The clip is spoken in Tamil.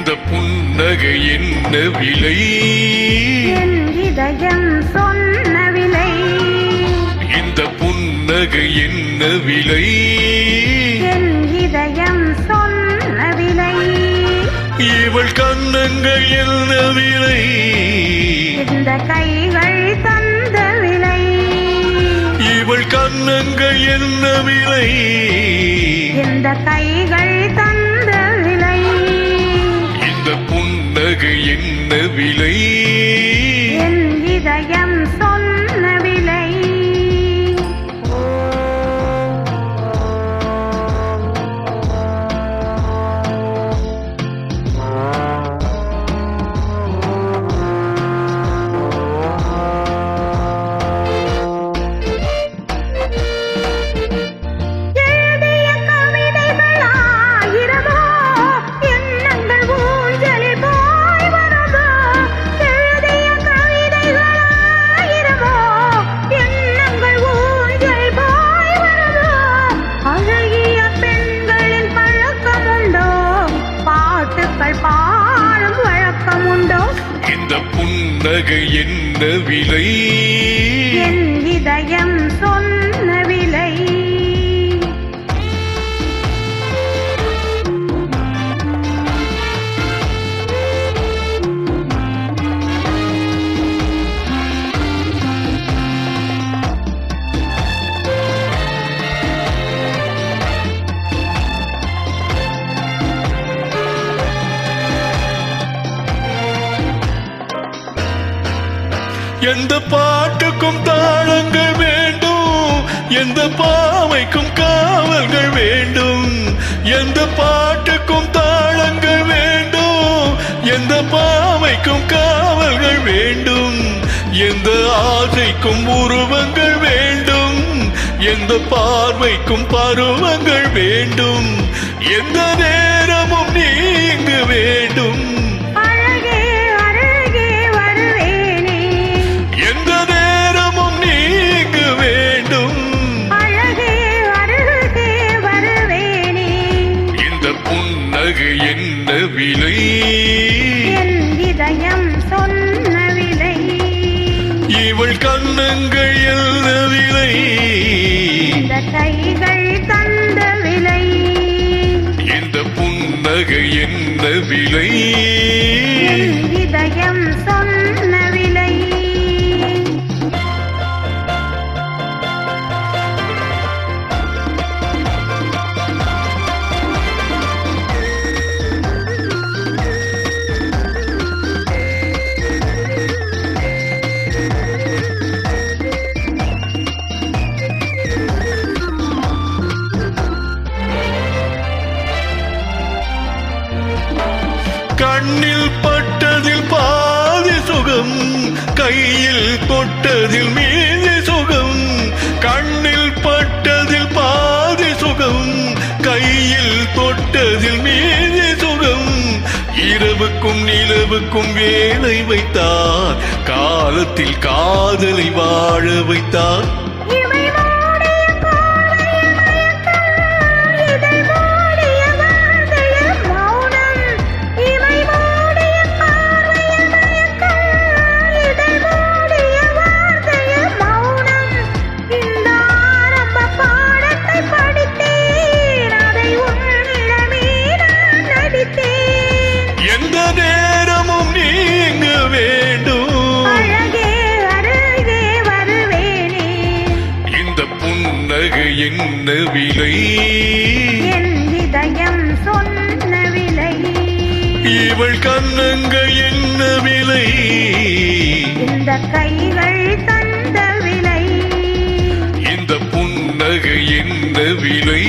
இந்த புன்னகை என்ன விலை? என் இதயம் சொன்ன விலை. இந்த புன்னகை என்ன விலை? என் இதயம் சொன்ன விலை. இவள் கண்ணங்கள் என்ன விலை? இந்த கைகள் தந்த விலை. இவள் கண்ணங்கள் என்ன விலை? இந்த கைகள் தந்த விலை. இந்த புன்னகை என்ன விலை? என் இதயம் சொன்ன விலை. இந்த புன்னகை என்ன விலை? என் இதயம் சொன்ன விலை. எந்த பாட்டுக்கும் தாளங்கள் வேண்டும், எந்த பாவைக்கும் காவல்கள் வேண்டும். எந்த பாட்டுக்கும் தாளங்கள் வேண்டும், எந்த பாவைக்கும் காவல்கள் வேண்டும். எந்த ஆசைக்கும் உருவங்கள் வேண்டும், எந்த பார்வைக்கும் பருவங்கள் வேண்டும். எந்த நேரமும் நீங்கு வேண்டும். என்ன விலை? என் இதயம் சொன்ன விலை. இவள் கண்ணங்கள் என்ன விலை? இந்த கைகள் தந்த விலை. இந்த புன்னகை என்ன விலை? என் இதயம் சொன்ன விலை. கண்ணில் பட்டதில் பாதி சுகம், கையில் தொட்டதில் மீதி சுகம். கண்ணில் பட்டதில் பாதி சுகம், கையில் தொட்டதில் மீதி சுகம். இரவுக்கும் நிலவுக்கும் வேலை வைத்தார், காலத்தில் காதலை வாழ வைத்தார். எந்த நேரமும் நீங்க வேண்டும். அழகே அருகே வருவேனே. இந்த புன்னகை என்ன விலை? என் இதயம் சொன்ன விலை. இவள் கண்ணங்கள் என்ன விலை? இந்த கைகள் தந்த விலை. இந்த புன்னகை என்ன விலை?